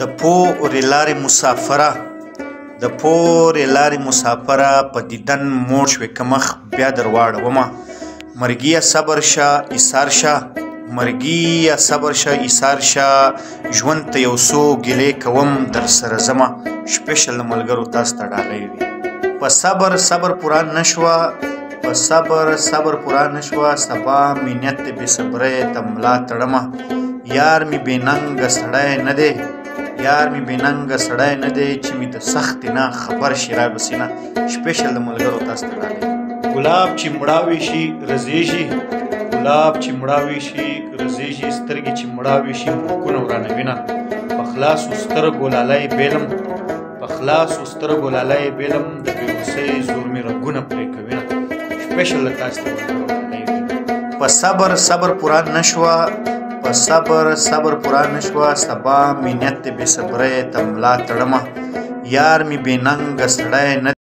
د پورې لارې مسافره د پورې لارې مسافره په دیدن موړ شوې که مخ بیا در واړومه مرګیه صبر شه ایثار شه مرګیه صبر شه ایثار شه ژوند ته یو څو ګیلې کوم در سره ځمه سپیشل د ملګرو تاسو ته ډالۍ وي په صبر صبر پوره نه شوه په صبر صبر پوره نه شوه سبا مې نیت د بې صبرۍ ته ملا تړمه یار مې بې ننګه سړی نه دی یار مې بې ننګه سړی نه دی چې مې د سختې نه خبر شي رابسې نه سپیشل د ملګرو تاسو ته ډالۍ ګلاب چې مړاوی شي رزیږي ګلاب چې مړاوی شي رزیږي سترګې چې مړاوی شي مخونه ورانوینه په خلاصو سترګو لالی بیلم په خلاصو سترګو لالی بیلم د بېوسۍ زور مې رګونه پرې کوینه سپیشل د تاسو ته ډالۍ په صبر صبر پوره نه شوه په صبر صبر پوره نه شوه سبا مې نیت د بې صبرۍ ته ملا تړمه یار مې بې ننګه سړی نه